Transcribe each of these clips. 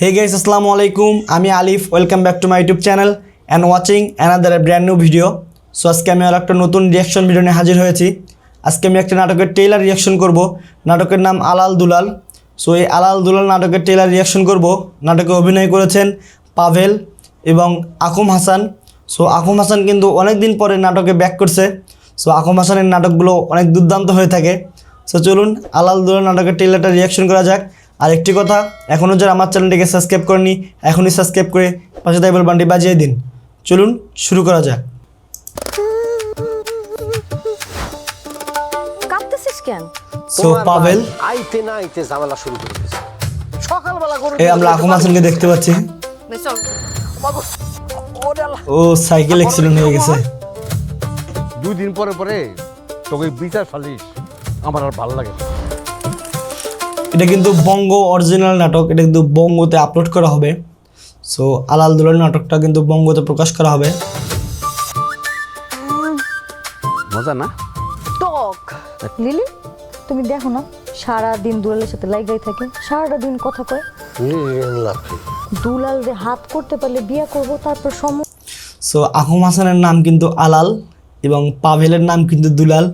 Hey guys, assalamu alaikum. আমি আলিফ, welcome back to my YouTube channel and watching another brand new video. So আজকে আমি আর একটা নতুন reaction video নিয়ে হাজির হয়েছি। আজকে আমি একটা নাটকের ট্রেলার রিয়াকশন করব। নাটকের নাম আলাল দুলাল। সো এই আলাল দুলাল নাটকের ট্রেলার রিয়াকশন করব। নাটকে অভিনয় করেছেন পাভেল এবং আকুম হাসান। সো আকুম হাসান কিন্তু অনেক দিন পরে নাটকে ব্যাক করছে। সো আকুম হাসানের নাটকগুলো অনেক দুর্দান্ত হয়ে থাকে। সো চলুন আলাল দুলাল নাটকের ট্রেলারটা রিয়াকশন করা যাক। আর একটি কথা, এখনও যারা আমার চ্যানেলটিকে সাবস্ক্রাইব করেনি এখনই সাবস্ক্রাইব করে পাশে থাকা বেল বাটনটি বাজিয়ে দিন। চলুন শুরু করা যাক। কাঁদতেছিস কেন? সো পাভেল আইতে না আইতে ঝামেলা শুরু করে দিয়েছে। সকালবেলা করে এই আমরা আকুম হাসানকে দেখতে পাচ্ছি। চল। ও সাইকেল অ্যাক্সিডেন্ট হয়ে গেছে। 2 দিন পরে পরে তোকে বিচার ফালিস আমার আর ভালো লাগে না। এটা কিন্তু বঙ্গ অরিজিনাল নাটক, এটা কিন্তু বঙ্গতে আপলোড করা হবে। সো আলাল দুলাল নাটকটা কিন্তু বঙ্গতে প্রকাশ করা হবে। মজা না? টক লিলি, তুমি দেখো না সারা দিন দুলালের সাথে লাগাই থাকে, সারাটা দিন কথা কয়। দুলাল যে হাত করতে পারলে বিয়ে করব, তারপর সো আকুম হাসানের নাম কিন্তু আলাল এবং পাভেলের নাম কিন্তু দুলাল।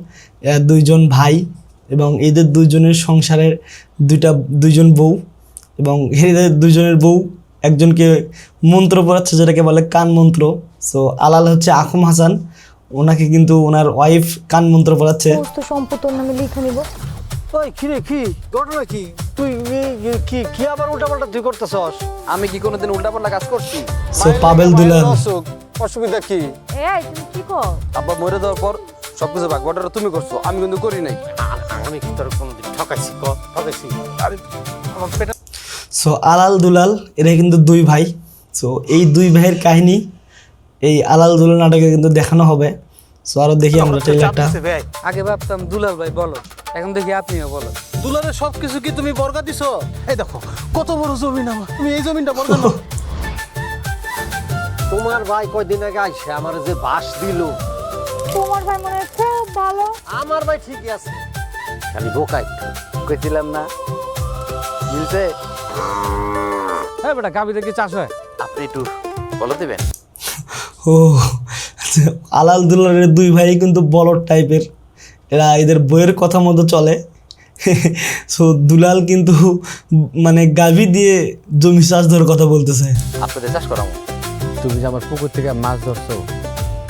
এরা দুইজন ভাই এবং এদের দুইজনের সংসারের দুইজন বউ এবং এদের দুইজনের বউ একজনকে মন্ত্র পড়াচ্ছে, যেটাকে বলে কান মন্ত্র। সো আলাল হচ্ছে আকুম হাসান, ওনাকে কিন্তু ওনার ওয়াইফ কান মন্ত্র পড়াচ্ছে। সমস্ত সম্পত্তির নামে লিখে নিব। ওই কি রে, কি ঘটনা কি? তুই কি কি আবার উল্টাপাল্টা তুই করতেছস? আমি কি কোনোদিন উল্টাপাল্টা কাজ করছি? সো পাভেল দুলাল। অসুবিধা কি? এই তুমি কি কও? আব্বা মরে দেওয়ার পর সবকিছু ভাগ বাটোয়ারা তুমি করছো, আমি কিন্তু করি নাই। আমি কি তোর কোনোদিন ঠকাইছি? ঠকাইছি? আরে আমার পেটে সো আলাল দুলাল এরা কিন্তু দুই ভাই। সো এই দুই ভাইয়ের কাহিনী এই আলাল দুলাল নাটকে কিন্তু দেখানো হবে। সো আরো দেখি আমরা ট্রেলারটা। আগে ভাবতাম দুলাল ভাই বলো, এখন দেখি আপনিও বলো। দুলারের সবকিছু কি তুমি বর্গা দিছো? এই দেখো কত বড় জমিন আমার, তুমি এই জমিনটা বর্গা নাও। তোমার ভাই কয়দিন আগে আইসে আমার যে বাস দিল। তোমার ভাই মনে হয় খুব ভালো। আমার ভাই ঠিকই আছে, খালি বোকাই। কইছিলাম না মিলছে? হ্যাঁ বেটা, গাভী থেকে চাষ হয়। আপনি একটু বলো দিবেন। ও আলাল দুলালের দুই ভাই কিন্তু বলদ টাইপের, এরা এদের বইয়ের কথা মতো চলে। সো দুলাল কিন্তু মানে গাভী দিয়ে জমি চাষ ধরার কথা বলতেছে। আপনাদের চাষ করাবো। তুমি যে আমার পুকুর থেকে মাছ ধরছো,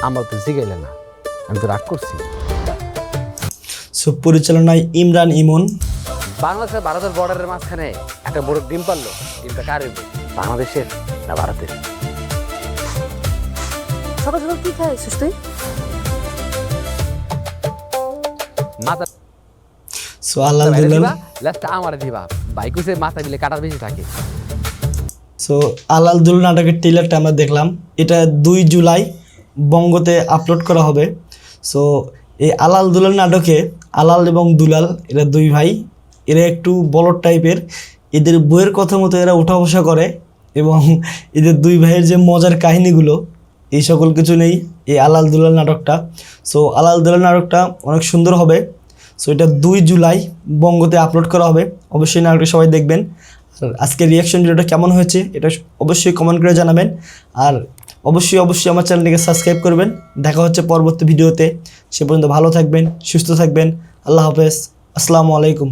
আমার তো জিগাইলে না, আমি তো রাগ করছি। সো পরিচালনায় ইমরান ইমন। বাংলাদেশের ভারতের বর্ডারের মাঝখানে একটা বড় ডিম পারলো। ডিমটা কার হইবে? বাংলাদেশের না ভারতের? সকাল সকাল কি খাইছিস তুই? মাথা সো আলাল দুলাল দিবা, লাস্টটা আমারে দিবা। বাইক হইছে মাথা দিলে কাটার বেশি থাকে। সো আলাল দুলাল নাটকের ট্রেলারটা আমরা দেখলাম। এটা 2 জুলাই বঙ্গতে আপলোড করা হবে। সো এই আলাল দুলাল নাটকে আলাল এবং দুলাল এরা দুই ভাই, এরা একটু বলদ টাইপের। এদের বইয়ের কথা মতো এরা উঠা বসা করে এবং এদের দুই ভাইয়ের যে মজার কাহিনীগুলো, এই সকল কিছু নেই এই আলাল দুলাল নাটকটা। সো আলাল দুলাল নাটকটা অনেক সুন্দর হবে। সো এটা 2 জুলাই বঙ্গতে আপলোড করা হবে। অবশ্যই নাটকটা সবাই দেখবেন। আর আজকের রিয়াকশন ভিডিওটা কেমন হয়েছে এটা অবশ্যই কমেন্ট করে জানাবেন। আর অবশ্যই আমার চ্যানেলটিকে সাবস্ক্রাইব করবেন। দেখা হচ্ছে পরবর্তী ভিডিওতে। সে পর্যন্ত ভালো থাকবেন, সুস্থ থাকবেন। আল্লাহ হাফেজ, আসসালামু আলাইকুম।